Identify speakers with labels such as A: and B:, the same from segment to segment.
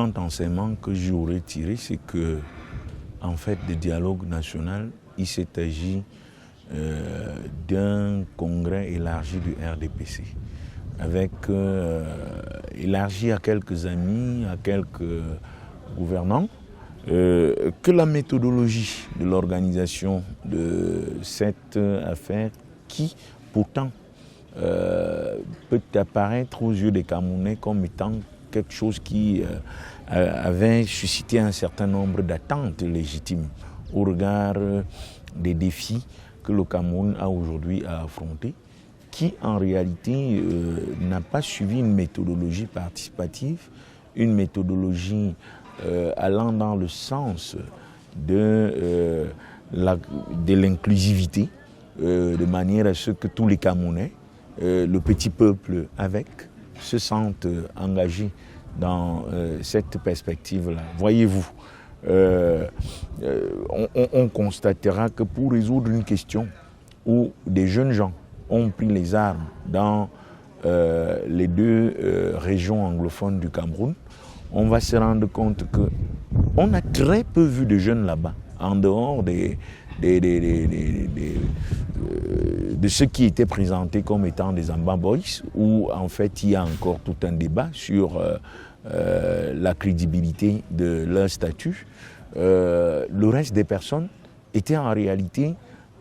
A: grand enseignement que j'aurais tiré, c'est que, en fait, le dialogue national, il s'est agi d'un congrès élargi du RDPC, avec élargi à quelques amis, à quelques gouvernants, que la méthodologie de l'organisation de cette affaire, qui pourtant peut apparaître aux yeux des Camerounais comme étant quelque chose qui avait suscité un certain nombre d'attentes légitimes au regard des défis que le Cameroun a aujourd'hui à affronter, qui en réalité n'a pas suivi une méthodologie participative, une méthodologie allant dans le sens de l'inclusivité, de manière à ce que tous les Camerounais, le petit peuple avec, se sentent engagés dans cette perspective-là. Voyez-vous, on constatera que pour résoudre une question où des jeunes gens ont pris les armes dans les deux régions anglophones du Cameroun, on va se rendre compte qu'on a très peu vu de jeunes là-bas, en dehors de ceux qui étaient présentés comme étant des Amba Boys, où en fait il y a encore tout un débat sur la crédibilité de leur statut. Le reste des personnes étaient en réalité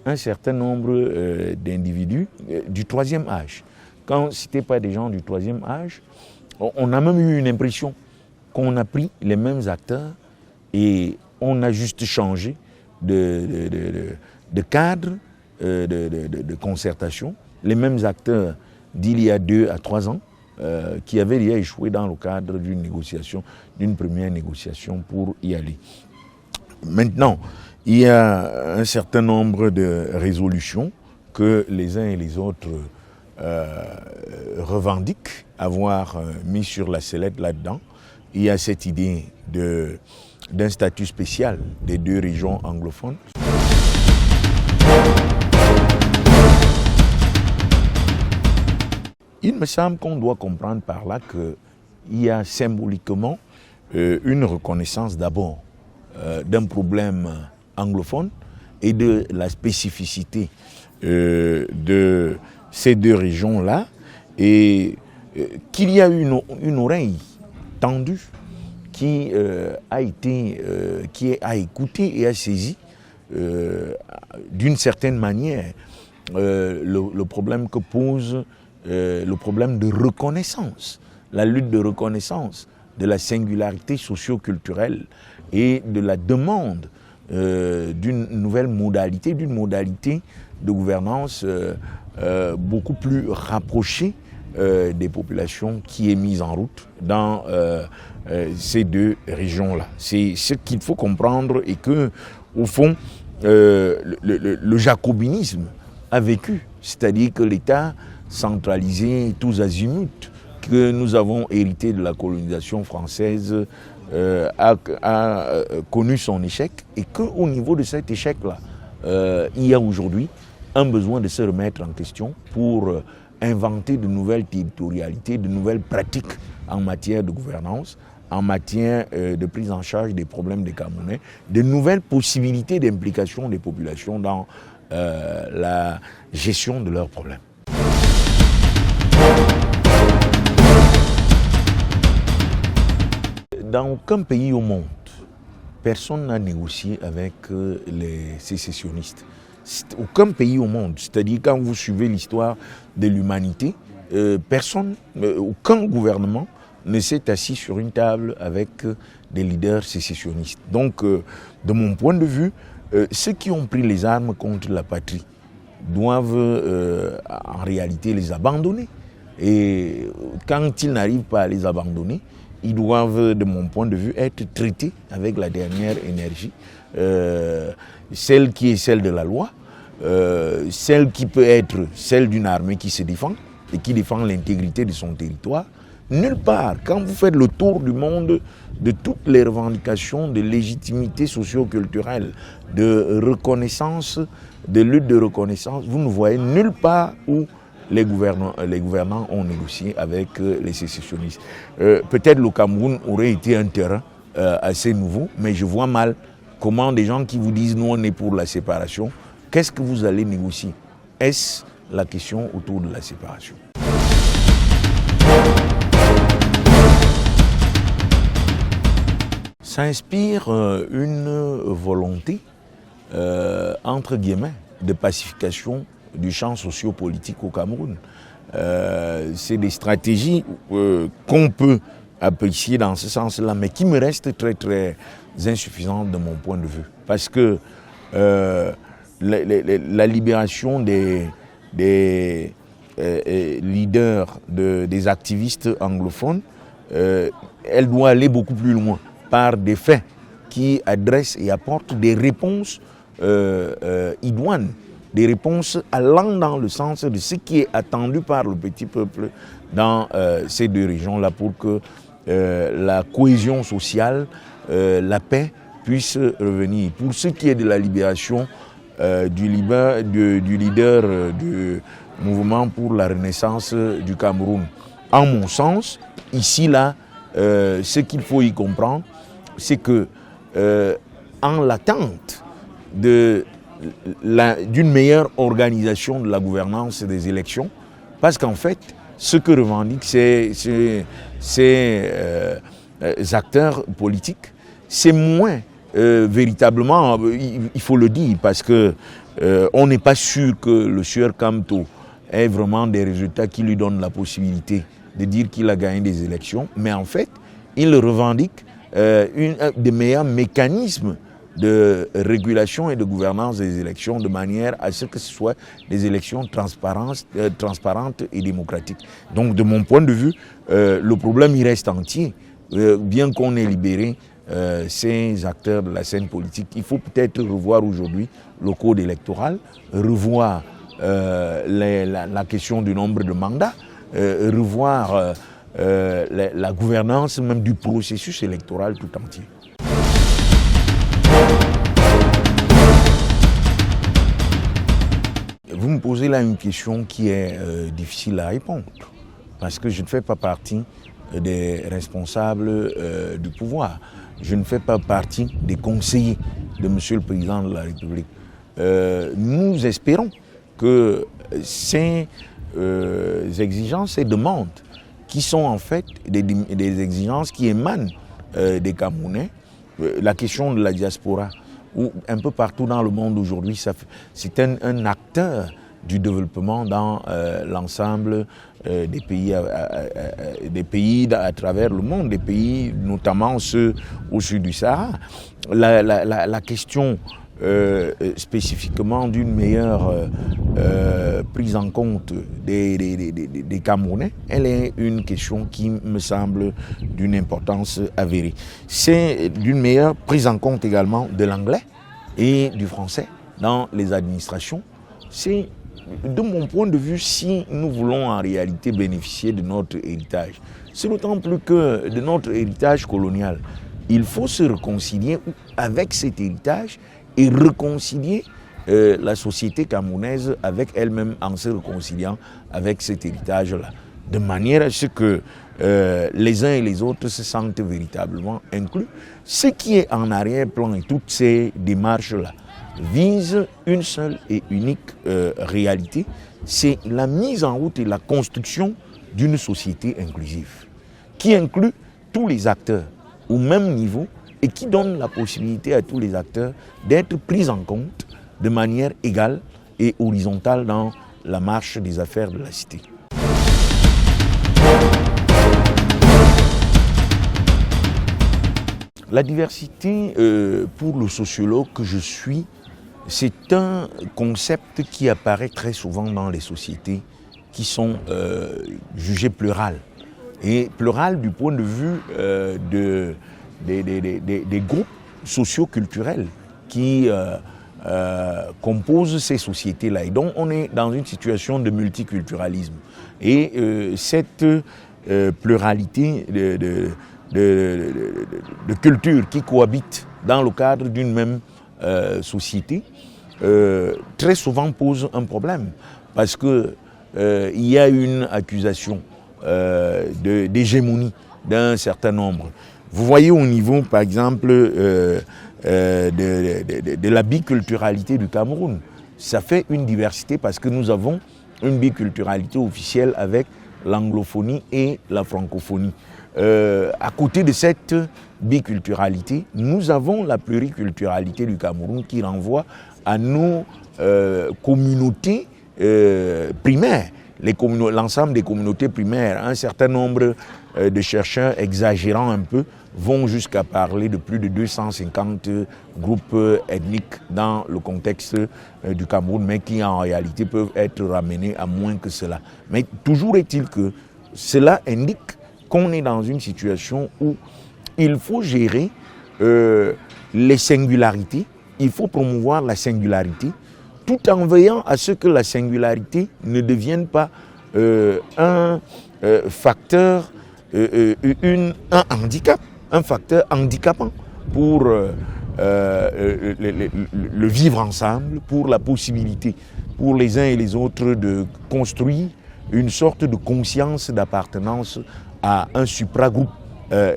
A: un certain nombre d'individus du troisième âge. Quand ce n'était pas des gens du troisième âge, on a même eu une impression qu'on a pris les mêmes acteurs et on a juste changé de cadre de concertation. Les mêmes acteurs d'il y a 2 à 3 ans qui avaient déjà échoué dans le cadre d'une négociation, d'une première négociation pour y aller. Maintenant, il y a un certain nombre de résolutions que les uns et les autres revendiquent avoir mis sur la sellette là-dedans. Il y a cette idée d'un statut spécial des deux régions anglophones. Il me semble qu'on doit comprendre par là qu'il y a symboliquement une reconnaissance d'abord d'un problème anglophone et de la spécificité de ces deux régions-là, et qu'il y a une oreille tendue qui a écouté et a saisi d'une certaine manière le problème que pose le problème de reconnaissance, la lutte de reconnaissance de la singularité socio-culturelle et de la demande d'une nouvelle modalité, d'une modalité de gouvernance beaucoup plus rapprochée des populations qui est mise en route dans ces deux régions-là. C'est ce qu'il faut comprendre, et que, au fond, le jacobinisme a vécu, c'est-à-dire que l'État centralisé tous azimuts que nous avons hérité de la colonisation française a connu son échec, et qu'au niveau de cet échec-là, il y a aujourd'hui un besoin de se remettre en question pour inventer de nouvelles territorialités, de nouvelles pratiques en matière de gouvernance, en matière de prise en charge des problèmes des Camerounais, de nouvelles possibilités d'implication des populations dans la gestion de leurs problèmes. Dans aucun pays au monde, personne n'a négocié avec les sécessionnistes. Aucun pays au monde. C'est-à-dire, quand vous suivez l'histoire de l'humanité, aucun gouvernement ne s'est assis sur une table avec des leaders sécessionnistes. Donc, de mon point de vue, ceux qui ont pris les armes contre la patrie doivent en réalité les abandonner. Et quand ils n'arrivent pas à les abandonner, ils doivent, de mon point de vue, être traités avec la dernière énergie, celle qui est celle de la loi, celle qui peut être celle d'une armée qui se défend et qui défend l'intégrité de son territoire. Nulle part, quand vous faites le tour du monde de toutes les revendications de légitimité socio-culturelle, de reconnaissance, de lutte de reconnaissance, vous ne voyez nulle part où les gouvernants ont négocié avec les sécessionnistes. Peut-être le Cameroun aurait été un terrain assez nouveau, mais je vois mal comment des gens qui vous disent nous on est pour la séparation, qu'est-ce que vous allez négocier? Est-ce la question autour de la séparation? Ça inspire une volonté, entre guillemets, de pacification du champ socio-politique au Cameroun. C'est des stratégies qu'on peut apprécier dans ce sens-là, mais qui me restent très très insuffisantes de mon point de vue. Parce que la libération des leaders, des activistes anglophones, elle doit aller beaucoup plus loin, par des faits qui adressent et apportent des réponses idoines, des réponses allant dans le sens de ce qui est attendu par le petit peuple dans ces deux régions-là pour que la cohésion sociale, la paix puisse revenir. Pour ce qui est de la libération du leader du mouvement pour la renaissance du Cameroun, en mon sens, ici, là, ce qu'il faut y comprendre, c'est que en l'attente d'une meilleure organisation de la gouvernance des élections, parce qu'en fait, ce que revendiquent ces acteurs politiques, c'est moins véritablement, il faut le dire, parce que on n'est pas sûr que le sieur Kamto ait vraiment des résultats qui lui donnent la possibilité de dire qu'il a gagné des élections, mais en fait, il revendique des meilleurs mécanismes de régulation et de gouvernance des élections de manière à ce que ce soit des élections transparentes et démocratiques. Donc de mon point de vue, le problème il reste entier. Bien qu'on ait libéré ces acteurs de la scène politique, il faut peut-être revoir aujourd'hui le code électoral, revoir la question du nombre de mandats, revoir la gouvernance même du processus électoral tout entier. Vous me posez là une question qui est difficile à répondre, parce que je ne fais pas partie des responsables du pouvoir. Je ne fais pas partie des conseillers de Monsieur le Président de la République. Nous espérons que ces exigences, ces demandes, qui sont en fait des exigences qui émanent des Camerounais, la question de la diaspora, où un peu partout dans le monde aujourd'hui, c'est un acteur du développement dans l'ensemble des pays à travers le monde, des pays notamment ceux au sud du Sahara. La question spécifiquement d'une meilleure prise en compte des Camerounais, elle est une question qui me semble d'une importance avérée. C'est d'une meilleure prise en compte également de l'anglais et du français dans les administrations. C'est, de mon point de vue, si nous voulons en réalité bénéficier de notre héritage, c'est d'autant plus que de notre héritage colonial, il faut se réconcilier avec cet héritage et réconcilier la société camerounaise avec elle-même en se réconciliant avec cet héritage-là, de manière à ce que les uns et les autres se sentent véritablement inclus. Ce qui est en arrière-plan et toutes ces démarches-là visent une seule et unique réalité, c'est la mise en route et la construction d'une société inclusive, qui inclut tous les acteurs au même niveau et qui donne la possibilité à tous les acteurs d'être pris en compte de manière égale et horizontale dans la marche des affaires de la cité. La diversité, pour le sociologue que je suis, c'est un concept qui apparaît très souvent dans les sociétés qui sont jugées plurales. Et plurales du point de vue des groupes socio-culturels qui composent ces sociétés-là. Et donc on est dans une situation de multiculturalisme. Et cette pluralité de cultures qui cohabitent dans le cadre d'une même société, très souvent pose un problème. Parce que il y a une accusation d'hégémonie d'un certain nombre. Vous voyez au niveau, par exemple, de la biculturalité du Cameroun, ça fait une diversité parce que nous avons une biculturalité officielle avec l'anglophonie et la francophonie. À côté de cette biculturalité, nous avons la pluriculturalité du Cameroun qui renvoie à nos communautés primaires, l'ensemble des communautés primaires. Un certain nombre de chercheurs, exagérant un peu, vont jusqu'à parler de plus de 250 groupes ethniques dans le contexte du Cameroun, mais qui en réalité peuvent être ramenés à moins que cela. Mais toujours est-il que cela indique qu'on est dans une situation où il faut gérer les singularités, il faut promouvoir la singularité, tout en veillant à ce que la singularité ne devienne pas un facteur, un handicap, un facteur handicapant pour le vivre ensemble, pour la possibilité pour les uns et les autres de construire une sorte de conscience d'appartenance à un supragroupe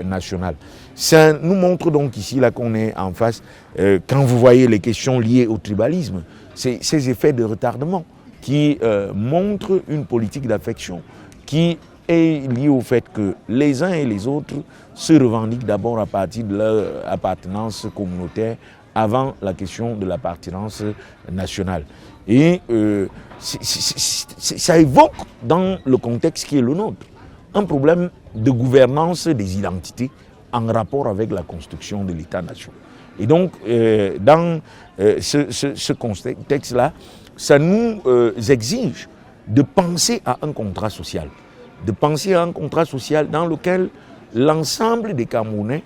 A: national. Ça nous montre donc ici là qu'on est en face, quand vous voyez les questions liées au tribalisme, ces effets de retardement qui montrent une politique d'affection qui est liée au fait que les uns et les autres se revendiquent d'abord à partir de leur appartenance communautaire avant la question de l'appartenance nationale. Et ça évoque dans le contexte qui est le nôtre un problème de gouvernance des identités en rapport avec la construction de l'État-nation. Et donc, dans ce contexte-là, ça nous exige de penser à un contrat social. De penser à un contrat social dans lequel l'ensemble des Camerounais,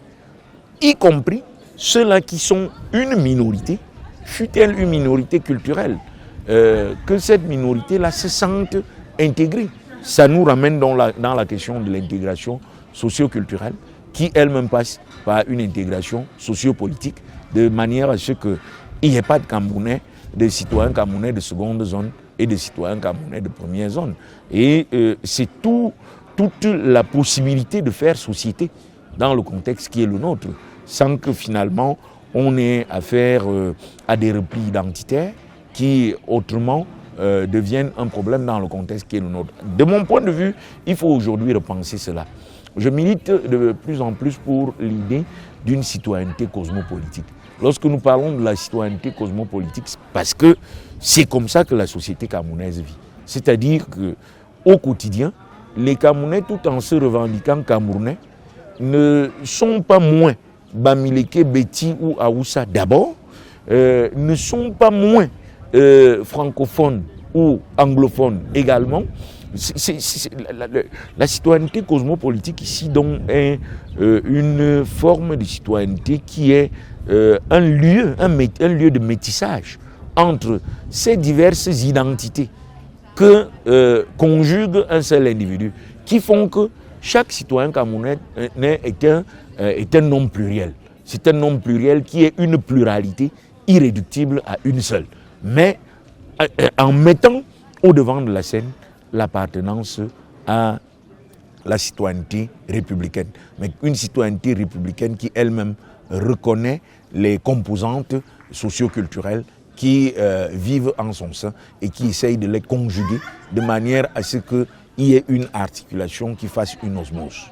A: y compris ceux-là qui sont une minorité, fût-elle une minorité culturelle, que cette minorité-là se sente intégrée. Ça nous ramène dans la question de l'intégration socio-culturelle, qui elle-même passe par une intégration sociopolitique, de manière à ce qu'il n'y ait pas de Camerounais, de citoyens camerounais de seconde zone et de citoyens camerounais de première zone. Et c'est toute la possibilité de faire société dans le contexte qui est le nôtre, sans que finalement on ait affaire à des replis identitaires qui autrement deviennent un problème dans le contexte qui est le nôtre. De mon point de vue, il faut aujourd'hui repenser cela. Je milite de plus en plus pour l'idée d'une citoyenneté cosmopolitique. Lorsque nous parlons de la citoyenneté cosmopolitique, c'est parce que c'est comme ça que la société camerounaise vit. C'est-à-dire qu'au quotidien, les Camerounais, tout en se revendiquant camerounais, ne sont pas moins Bamileke, Beti ou Aoussa d'abord, ne sont pas moins francophones ou anglophones également. La citoyenneté cosmopolitique ici donc est une forme de citoyenneté qui est un lieu de métissage entre ces diverses identités que conjugue un seul individu, qui font que chaque citoyen camerounais est un nom pluriel. C'est un nom pluriel qui est une pluralité irréductible à une seule. Mais en mettant au devant de la scène l'appartenance à la citoyenneté républicaine. Mais une citoyenneté républicaine qui elle-même reconnaît les composantes socio-culturelles qui vivent en son sein et qui essayent de les conjuguer de manière à ce qu'il y ait une articulation qui fasse une osmose.